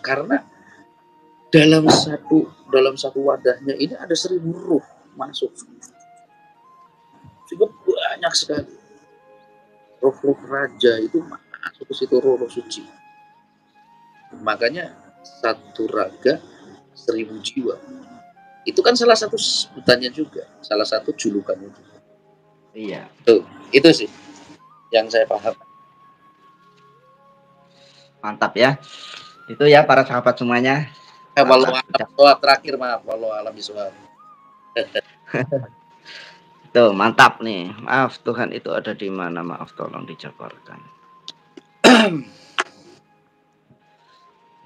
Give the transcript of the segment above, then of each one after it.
Karena dalam satu wadahnya ini ada 1000 ruh masuk. Juga banyak sekali roh-roh raja itu masuk ke situ, roh-roh suci. Makanya satu raga 1000 jiwa. Itu kan salah satu sebutannya juga, salah satu julukannya juga. Iya. Itu sih yang saya paham. Mantap ya. Itu ya para sahabat semuanya. Terakhir maaf, walau alam bisawab. Tuh, mantap nih. Maaf Tuhan itu ada di mana? Maaf tolong dijabarkan.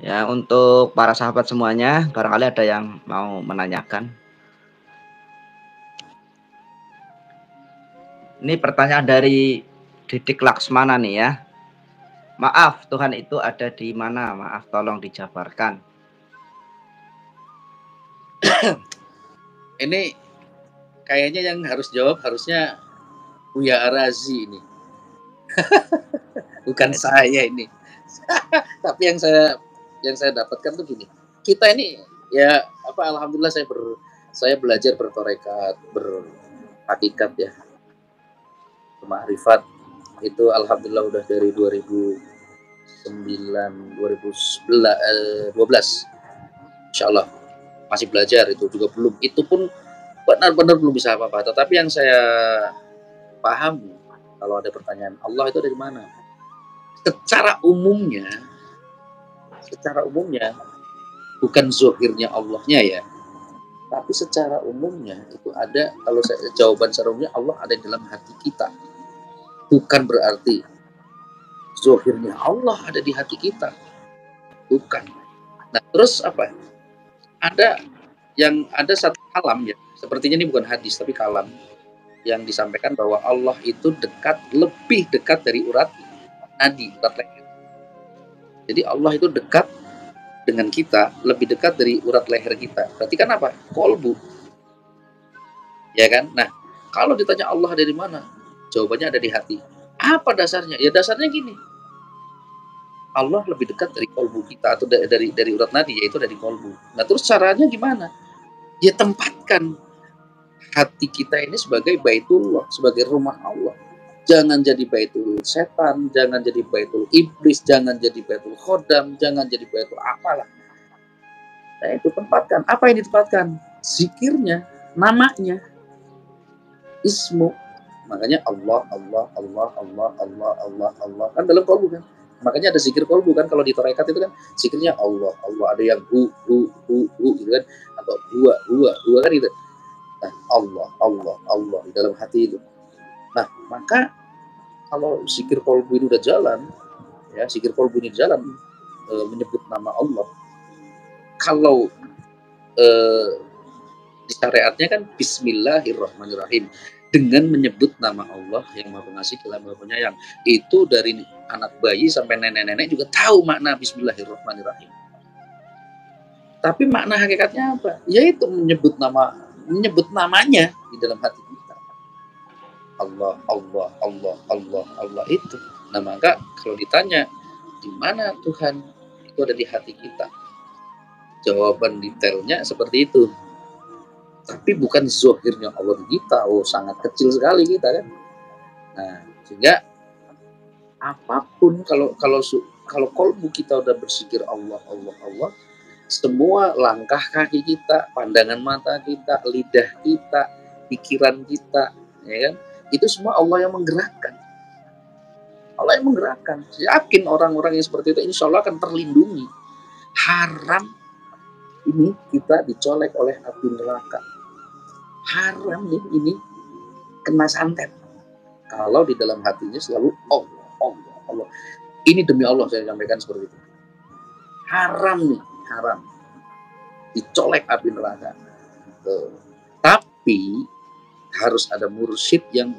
Ya, untuk para sahabat semuanya, barangkali ada yang mau menanyakan. Ini pertanyaan dari Didik Laksmana nih ya. Maaf, Tuhan itu ada di mana? Maaf, tolong dijabarkan. Ini kayaknya yang harus jawab harusnya Buya Arazi ini. Bukan saya ini. Tapi yang saya dapatkan tuh gini. Kita ini ya alhamdulillah saya belajar bertorekat, berhakikat ya. Ma'rifat itu alhamdulillah udah dari 2012 insyaallah. Masih belajar, itu juga belum, itu pun benar-benar belum bisa apa-apa. Tetapi yang saya paham, kalau ada pertanyaan Allah itu dari mana, secara umumnya bukan zohirnya Allahnya ya, tapi secara umumnya itu ada. Kalau jawaban secara umumnya, Allah ada di dalam hati kita. Bukan berarti zohirnya Allah ada di hati kita, bukan. Nah terus apa? Ada satu kalam ya, sepertinya ini bukan hadis tapi kalam yang disampaikan bahwa Allah itu lebih dekat dari urat nadi, urat leher. Jadi Allah itu dekat dengan kita, lebih dekat dari urat leher kita. Berarti kan apa? Kolbu, ya kan? Nah kalau ditanya Allah ada di mana, jawabannya ada di hati. Apa dasarnya? Ya dasarnya gini, Allah lebih dekat dari kolbu kita, atau dari urat nadi, yaitu dari kolbu. Nah terus caranya gimana? Ya tempatkan hati kita ini sebagai baitullah, sebagai rumah Allah. Jangan jadi baitul setan, jangan jadi baitul iblis, jangan jadi baitul khodam, jangan jadi baitul apalah. Nah itu tempatkan. Apa yang ditempatkan? Zikirnya, namanya, ismu. Makanya Allah, Allah, Allah, Allah, Allah, Allah, Allah. Kan dalam kolbu kan. Makanya ada zikir kolbu kan, kalau di tarekat itu kan zikirnya Allah, Allah. Ada yang hu gitu kan, atau huwa kan gitu. Nah, Allah, Allah, Allah di dalam hati itu. Nah, maka kalau zikir kolbu ini udah jalan, ya zikir kolbu ini jalan, menyebut nama Allah. Kalau di syariatnya kan Bismillahirrahmanirrahim, dengan menyebut nama Allah yang Maha Pengasih Lagi Maha Penyayang. Itu dari anak bayi sampai nenek-nenek juga tahu makna Bismillahirrahmanirrahim. Tapi makna hakikatnya apa? Yaitu menyebut namanya di dalam hati kita. Allah, Allah, Allah, Allah, Allah itu. Nah maka kalau ditanya di mana Tuhan, itu ada di hati kita. Jawaban detailnya seperti itu. Tapi bukan zohirnya Allah di kita. Oh sangat kecil sekali kita kan. Nah sehingga apapun, kalau kolbu kita udah berzikir Allah, Allah, Allah, semua langkah kaki kita, pandangan mata kita, lidah kita, pikiran kita, ya kan, itu semua Allah yang menggerakkan. Allah yang menggerakkan. Yakin orang-orang yang seperti itu insya Allah akan terlindungi. Haram ini kita dicolek oleh api neraka. Haram nih ini kena santet. Kalau di dalam hatinya selalu Allah, Allah, Allah. Ini demi Allah saya sampaikan seperti itu. Haram nih, haram. Dicolek api neraka. Tapi harus ada mursyid yang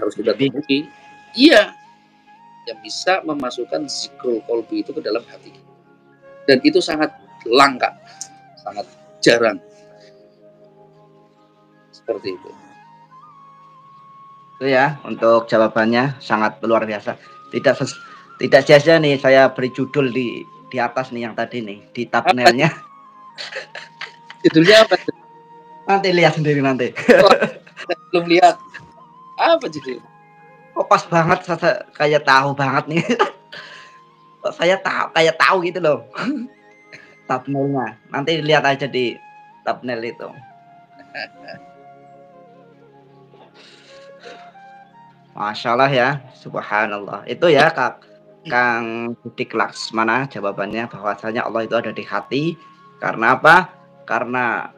harus kita temui. Iya, yang bisa memasukkan zikrul qalbi itu ke dalam hati kita. Dan itu sangat langka, sangat jarang. Seperti itu. Itu ya untuk jawabannya sangat luar biasa. Tidak sia-sia nih saya beri judul di di atas nih yang tadi nih di Apa thumbnailnya. judulnya apa? Nanti lihat sendiri nanti. Oh, saya belum lihat. Apa judulnya? Kok pas banget, saya kayak tahu banget nih. Kok saya tahu kayak tahu gitu loh. Thumbnailnya. Nanti lihat aja di thumbnail itu. Masya Allah ya, subhanallah. Itu ya Kang Didik Laksmana jawabannya, bahwasanya Allah itu ada di hati. Karena apa? Karena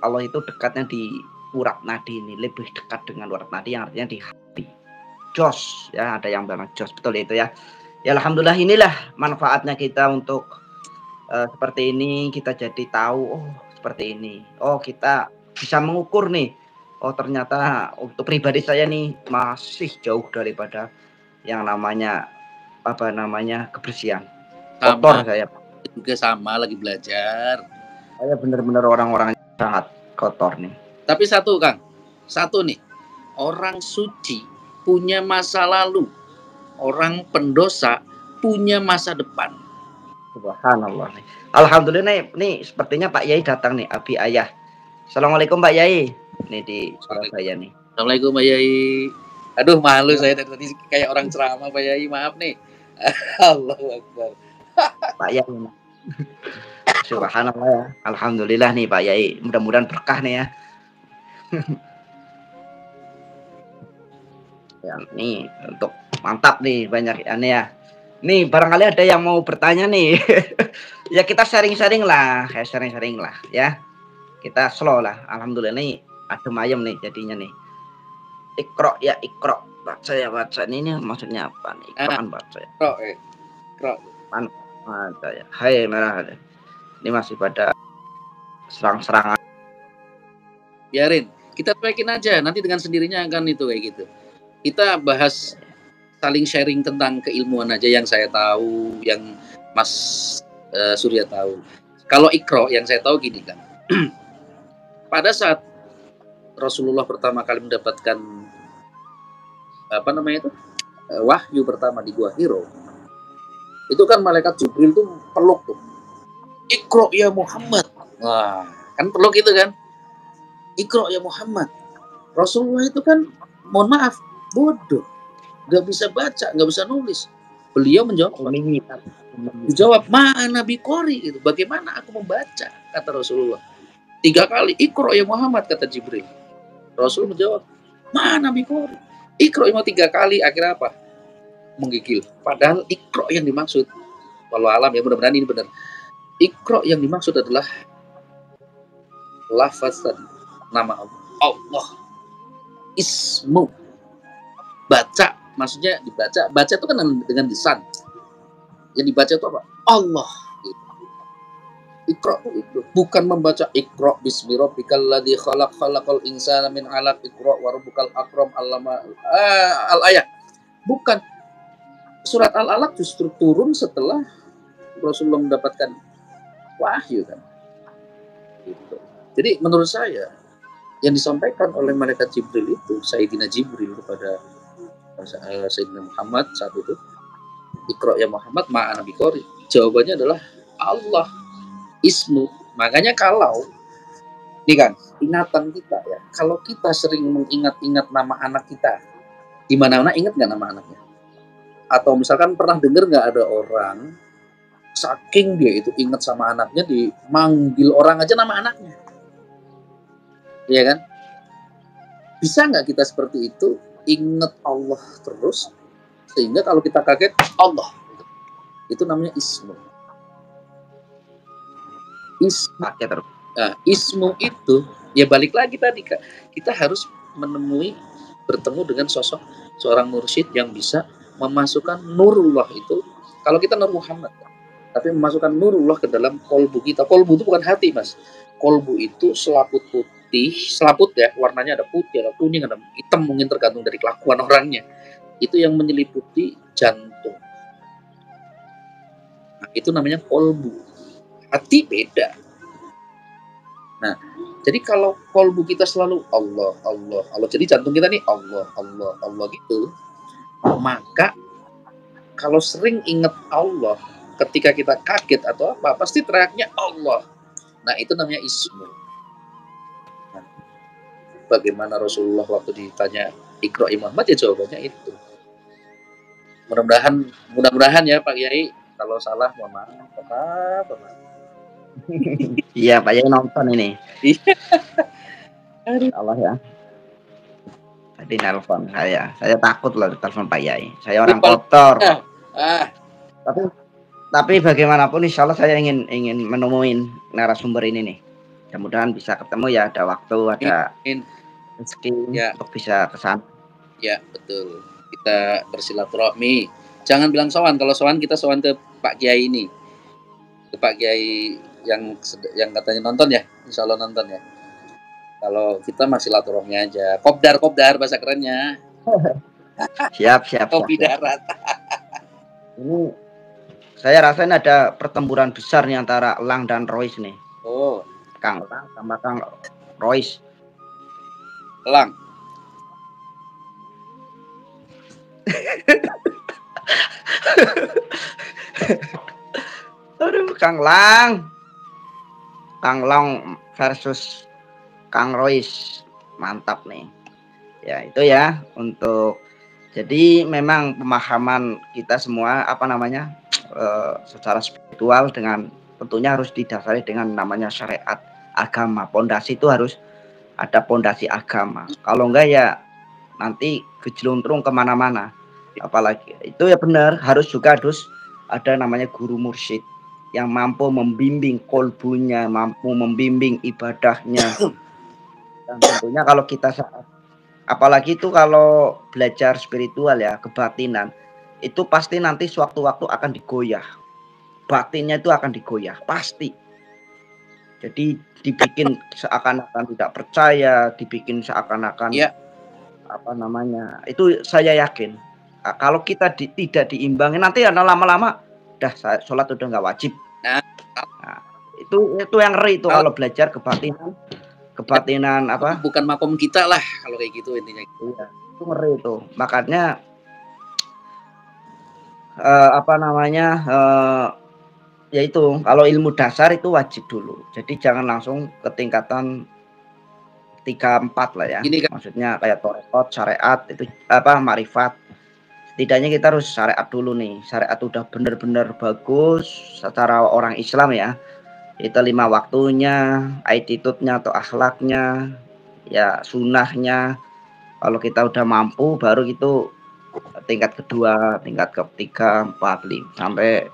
Allah itu dekatnya di urat nadi ini, lebih dekat dengan urat nadi yang artinya di hati. Jos ya, ada yang bilang jos, betul itu ya. Ya alhamdulillah, inilah manfaatnya kita untuk seperti ini, kita jadi tahu oh seperti ini. Oh kita bisa mengukur nih. Oh ternyata untuk pribadi saya nih masih jauh daripada yang namanya apa namanya kebersihan. Kotor Sama saya. juga, sama lagi belajar. Saya benar-benar orang-orang sangat kotor nih. Tapi satu Kang, satu nih, orang suci punya masa lalu, orang pendosa punya masa depan. Subhanallah nih. Alhamdulillah nih sepertinya Pak Yai datang nih, Abi Ayah. Assalamualaikum Pak Yai. Ini di Surabaya nih. Assalamualaikum Pak Yai. Aduh malu saya dari tadi kayak orang ceramah Pak Yai, maaf nih. Allahu Akbar. Pak Yai. Subhanallah ya. Alhamdulillah nih Pak Yai. Mudah-mudahan berkah nih ya. Ya nih untuk mantap nih, banyak ya nih ya. Nih barangkali ada yang mau bertanya nih. Ya kita sharing-sharing lah, kayak sharing-sharing lah ya. Kita slow lah. Alhamdulillah nih adem ayem nih jadinya nih. Ikro ya ikro. Baca ya baca. Ini maksudnya apa nih? Ikroan baca ya. Krok. Baca ya. Hai merah. Ini masih pada serang-serangan. Biarin, kita cuekin aja, nanti dengan sendirinya akan itu kayak gitu. Kita bahas saling sharing tentang keilmuan aja yang saya tahu, yang Mas Surya tahu. Kalau ikro yang saya tahu gini kan. Pada saat Rasulullah pertama kali mendapatkan apa namanya itu? Wahyu pertama di Gua Hiro. Itu kan malaikat Jibril tuh peluk tuh. Ikro ya Muhammad. Wah, kan peluk itu kan. Ikro ya Muhammad. Rasulullah itu kan, mohon maaf, bodoh. Gak bisa baca, gak bisa nulis. Beliau menjawab, dijawab, mana bikori gitu. Bagaimana aku membaca, kata Rasulullah. 3 kali, ikro ya Muhammad, kata Jibril. Rasul menjawab, mana bikori. Ikro ya 3 kali, akhirnya apa? Menggigil. Padahal ikro yang dimaksud, walau alam ya, mudah-mudahan ini benar. Ikro yang dimaksud adalah lafaz tadi, nama Allah. Ismu. Baca, maksudnya dibaca. Baca itu kan dengan lisan. Yang dibaca itu apa? Allah. Iqra itu bukan membaca Iqra bismi rabbikal ladzi khalaq khalaqal insana min 'alaq Iqra wa rabbukal akram allama al-ayat. Bukan. Surat Al-Alaq justru turun setelah Rasulullah mendapatkan wahyu kan. Gitu. Jadi menurut saya yang disampaikan oleh malaikat Jibril itu, Sayyidina Jibril kepada Sayyidina Muhammad saat itu, Iqra ya Muhammad ma'ana bikori. Jawabannya adalah Allah, ismu. Makanya kalau ini kan ingatan kita ya, kalau kita sering mengingat-ingat nama anak kita, di mana-mana ingat nggak nama anaknya? Atau misalkan pernah dengar nggak ada orang saking dia itu ingat sama anaknya, dimanggil orang aja nama anaknya, iya kan? Bisa nggak kita seperti itu, ingat Allah terus, sehingga kalau kita kaget Allah, itu namanya ismu. Ismu itu ya balik lagi tadi Kak, kita harus bertemu dengan sosok seorang mursyid yang bisa memasukkan nurullah itu. Kalau kita Nur Muhammad, tapi memasukkan nurullah ke dalam kolbu kita. Kolbu itu bukan hati mas, kolbu itu selaput putih, selaput ya, warnanya ada putih, ada kuning, ada hitam, mungkin tergantung dari kelakuan orangnya. Itu yang menyeliputi jantung. Nah, itu namanya kolbu. Hati beda. Nah, jadi kalau kolbu kita selalu Allah, Allah, Allah, jadi jantung kita nih Allah, Allah, Allah gitu, maka kalau sering ingat Allah, ketika kita kaget atau apa, pasti teriaknya Allah. Nah, itu namanya ismu. Nah, bagaimana Rasulullah waktu ditanya Iqra'i Muhammad, ya jawabannya itu. Mudah-mudahan ya Pak Kiai, kalau salah mohon maaf. Iya, Pak Yai nonton ini. Iya. Allah ya. Tadi nelpon saya takut loh telepon Pak Yai. Saya orang kotor. Tapi bagaimanapun insya Allah saya ingin menemuin narasumber ini nih. Mudah-mudahan bisa ketemu ya, ada waktu, ada rezeki ya, untuk bisa kesana. Ya betul. Kita bersilaturahmi. Jangan bilang sowan. Kalau sowan kita sowan ke Pak Kiai ini, ke Pak Kiai yang katanya nonton ya, insya Allah nonton ya. Kalau kita masih silaturahmi aja. Kopdar bahasa kerennya. Siap. Kopi darat. Ini saya rasain ada pertempuran besar nih antara Elang dan Royce nih. Oh. Kang Elang sama Kang Royce. Elang. Aduh, Kang Lang versus Kang Royce, mantap nih. Ya itu ya, untuk jadi memang pemahaman kita semua secara spiritual dengan tentunya harus didasari dengan namanya syariat agama. Pondasi itu harus ada pondasi agama. Kalau enggak ya nanti gejluntrung kemana-mana. Apalagi itu ya benar, harus ada namanya guru mursyid yang mampu membimbing kolbunya, mampu membimbing ibadahnya. Dan tentunya kalau kita apalagi itu kalau belajar spiritual ya, kebatinan, itu pasti nanti sewaktu-waktu akan digoyah. Batinnya itu akan digoyah, pasti. Jadi dibikin seakan-akan tidak percaya, dibikin seakan-akan itu saya yakin. Nah, kalau kita tidak diimbangi nanti ya lama-lama udah sholat udah nggak wajib. Nah, itu yang ngeri itu kalau belajar kebatinan apa? Bukan makom kita lah kalau kayak gitu intinya. Iya, itu ngeri itu. Makanya yaitu kalau ilmu dasar itu wajib dulu. Jadi jangan langsung ke tingkatan 3-4 lah ya. Ini kan. Maksudnya kayak torekot, syariat itu marifat. Setidaknya kita harus syariat dulu nih. Syariat udah bener-bener bagus secara orang Islam ya. Itu 5 waktunya, attitude-nya atau akhlaknya, ya sunnahnya. Kalau kita udah mampu baru itu tingkat kedua, tingkat ketiga, 4, 5 sampai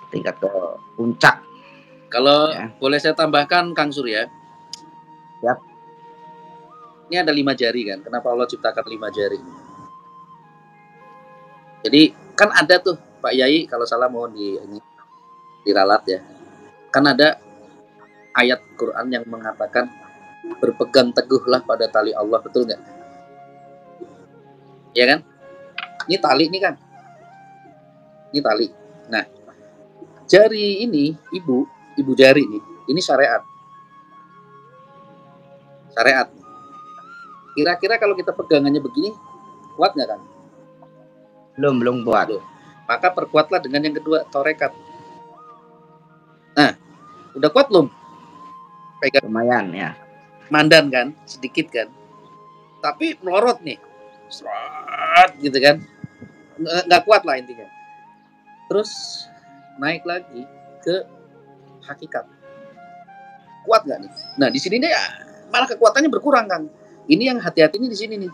tingkat ke puncak. Kalau ya, boleh saya tambahkan Kang Surya. Yap. Ini ada 5 jari kan? Kenapa Allah ciptakan 5 jari? Jadi kan ada tuh Pak Yai, kalau salah mohon diralat ya. Kan ada ayat Quran yang mengatakan berpegang teguhlah pada tali Allah, betul nggak? Ya kan? Ini tali nih kan? Ini tali. Nah, jari ini ibu jari ini syariat. Syariat. Kira-kira kalau kita pegangannya begini, kuat nggak kan? Belum kuat. Maka perkuatlah dengan yang kedua, torekat. Nah, udah kuat belum? Pegang. Lumayan ya. Mandan kan, sedikit kan. Tapi melorot nih, serat gitu kan. Nggak kuat lah intinya. Terus naik lagi ke hakikat. Kuat nggak nih? Nah di sini nih malah kekuatannya berkurang Kang. Ini yang hati-hati nih di sini nih,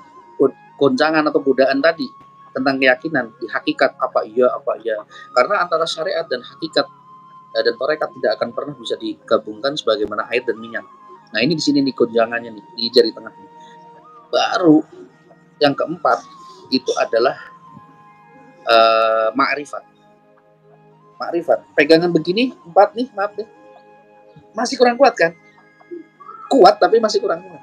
goncangan atau godaan tadi tentang keyakinan di hakikat apa iya. Karena antara syariat dan hakikat dan torekat tidak akan pernah bisa digabungkan sebagaimana air dan minyak. Nah ini di sini nih gonjangannya nih di jari tengah nih. Baru yang keempat itu adalah ma'rifat. Pegangan begini 4 nih, maaf deh, masih kurang kuat kan? Kuat tapi masih kurang kuat.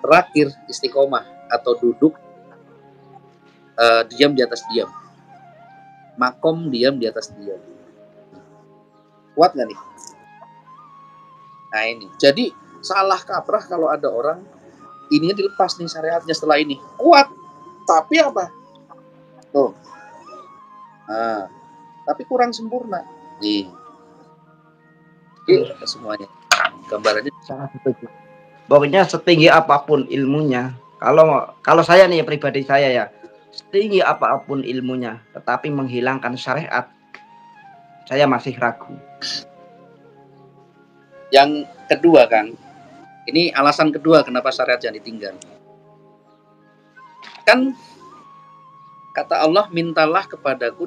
Terakhir istiqomah atau duduk diam di atas diam, makom diam di atas diam. Kuat nggak nih? Nah ini, jadi salah kaprah kalau ada orang ininya dilepas nih syariatnya setelah ini kuat, tapi apa? Tuh, nah, tapi kurang sempurna. Nih, semuanya gambarannya. Sangat setuju. Pokoknya setinggi apapun ilmunya, kalau saya nih pribadi saya ya, setinggi apapun ilmunya, tetapi menghilangkan syariat, saya masih ragu. Yang kedua, Kang, ini alasan kedua kenapa syariat jangan ditinggal. Kan kata Allah, mintalah kepadaku